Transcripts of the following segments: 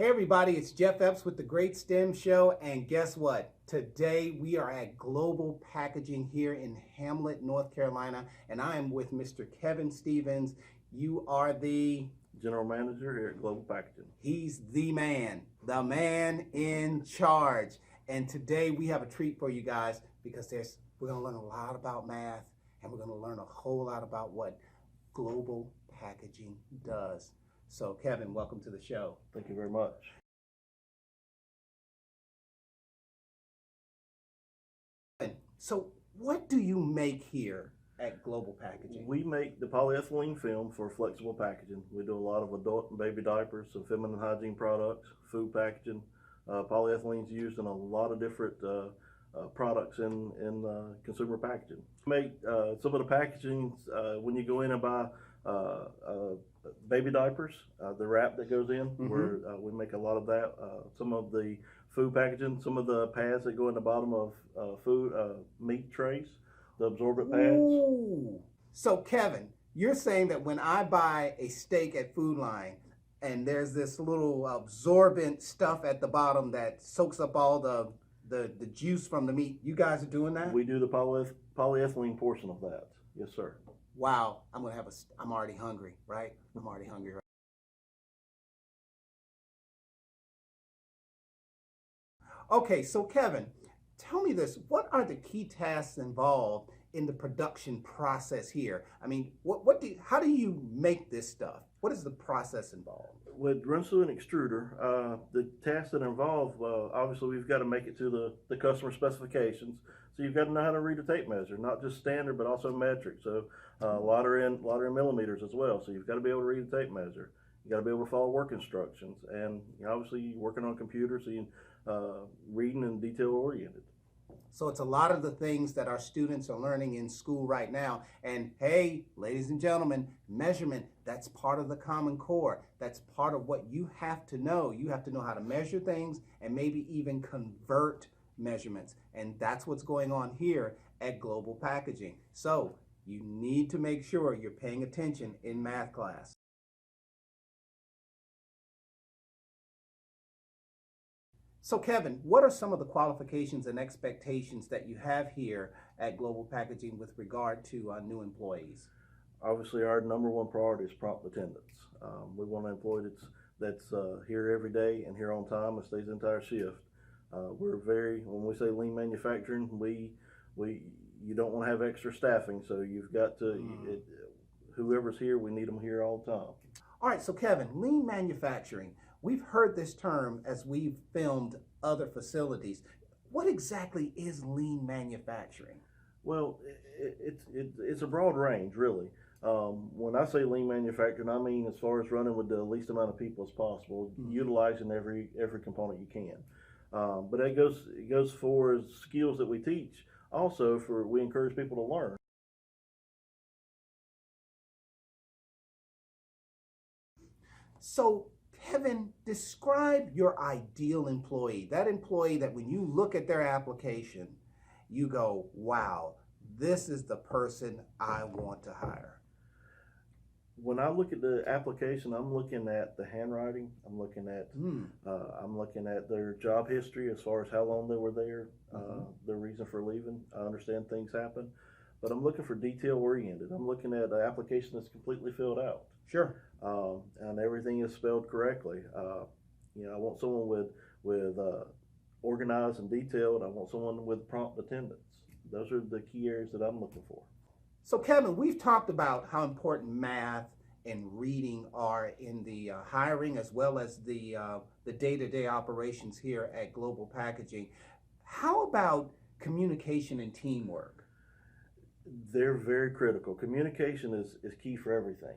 Hey everybody, it's Jeff Epps with the Great STEM Show, and guess what? Today we are at Global Packaging here in Hamlet, North Carolina, and I am with Mr. Kevin Stevens. You are the General Manager here at Global Packaging. He's the man in charge. And today we have a treat for you guys because we're going to learn a lot about math, and we're going to learn a whole lot about what Global Packaging does. So Kevin, welcome to the show. Thank you very much. So what do you make here at Global Packaging? We make the polyethylene film for flexible packaging. We do a lot of adult and baby diapers, some feminine hygiene products, food packaging. Polyethylene is used in a lot of different products in consumer packaging. We make some of the packaging when you go in and buy baby diapers, the wrap that goes in, we make a lot of that. Some of the food packaging, some of the pads that go in the bottom of food meat trays, the absorbent pads. Ooh. So Kevin, you're saying that when I buy a steak at Food Line and there's this little absorbent stuff at the bottom that soaks up all the juice from the meat, you guys are doing that? We do the polyethylene portion of that. Yes, sir. Wow, I'm already hungry, right? I'm already hungry, right? Okay, so Kevin, tell me this, what are the key tasks involved in the production process here? I mean, how do you make this stuff? What is the process involved? With runs through an extruder, the tasks that involve, obviously we've got to make it to the customer specifications. So you've got to know how to read a tape measure, not just standard, but also metric. So a lot are in millimeters as well. So you've got to be able to read a tape measure. You got to be able to follow work instructions. And obviously you're working on computers, so you're reading and detail oriented. So it's a lot of the things that our students are learning in school right now. And hey, ladies and gentlemen, measurement, that's part of the Common Core. That's part of what you have to know. You have to know how to measure things and maybe even convert measurements. And that's what's going on here at Global Packaging. So you need to make sure you're paying attention in math class. So Kevin, what are some of the qualifications and expectations that you have here at Global Packaging with regard to new employees? Obviously, our number one priority is prompt attendance. We want an employee that's here every day and here on time and stays the entire shift. When we say lean manufacturing, you don't want to have extra staffing, so you've got to, whoever's here, we need them here all the time. All right, so Kevin, lean manufacturing. We've heard this term as we've filmed other facilities. What exactly is lean manufacturing? Well, it's a broad range, really. When I say lean manufacturing, I mean as far as running with the least amount of people as possible, utilizing every component you can. But it goes for skills that we teach. Also, we encourage people to learn. So, Kevin, describe your ideal employee. That employee that when you look at their application, you go, wow, this is the person I want to hire. When I look at the application, I'm looking at the handwriting. I'm looking at their job history as far as how long they were there, their reason for leaving. I understand things happen, but I'm looking for detail oriented. I'm looking at an application that's completely filled out. Sure. And everything is spelled correctly. I want someone with organized and detailed. I want someone with prompt attendance. Those are the key areas that I'm looking for. So Kevin, we've talked about how important math and reading are in the hiring as well as the day-to-day operations here at Global Packaging. How about communication and teamwork? They're very critical. Communication is key for everything.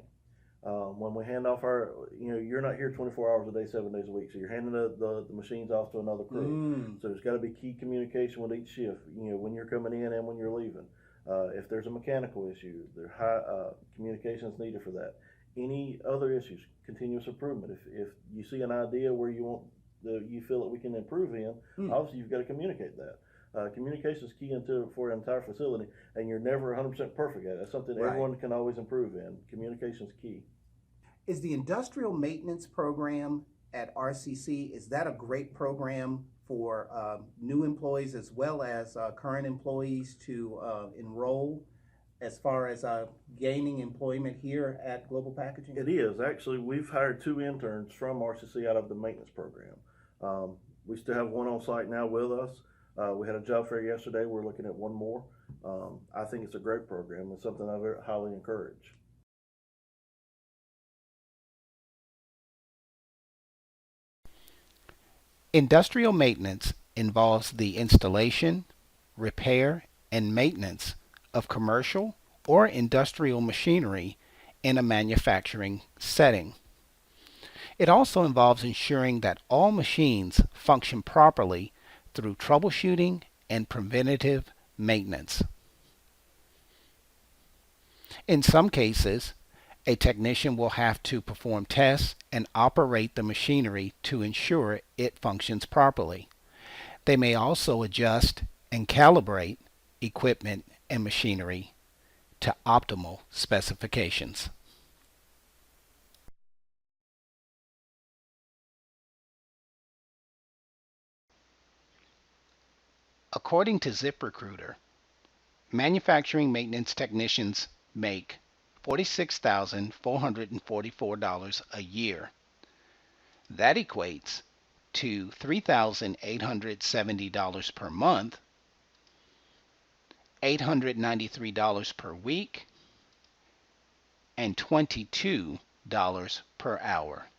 When we hand off you're not here 24 hours a day, 7 days a week, so you're handing the machines off to another crew. So there's got to be key communication with each shift, when you're coming in and when you're leaving. If there's a mechanical issue, communication is needed for that. Any other issues, continuous improvement. If you see an idea where you feel that we can improve in, obviously you've got to communicate that. Communication is key for an entire facility, and you're never 100% perfect at it. That's something everyone can always improve in. Communication is key. Is the industrial maintenance program at RCC, is that a great program for new employees as well as current employees to enroll as far as gaining employment here at Global Packaging? It is. Actually, we've hired 2 interns from RCC out of the maintenance program. We still have one on site now with us. We had a job fair yesterday. We're looking at one more. I think it's a great program. It's something I very highly encourage. Industrial maintenance involves the installation, repair, and maintenance of commercial or industrial machinery in a manufacturing setting. It also involves ensuring that all machines function properly through troubleshooting and preventative maintenance. In some cases, a technician will have to perform tests and operate the machinery to ensure it functions properly. They may also adjust and calibrate equipment and machinery to optimal specifications. According to ZipRecruiter, manufacturing maintenance technicians make $46,444 a year. That equates to $3,870 per month, $893 per week, and $22 per hour.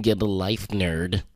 Get a life, nerd.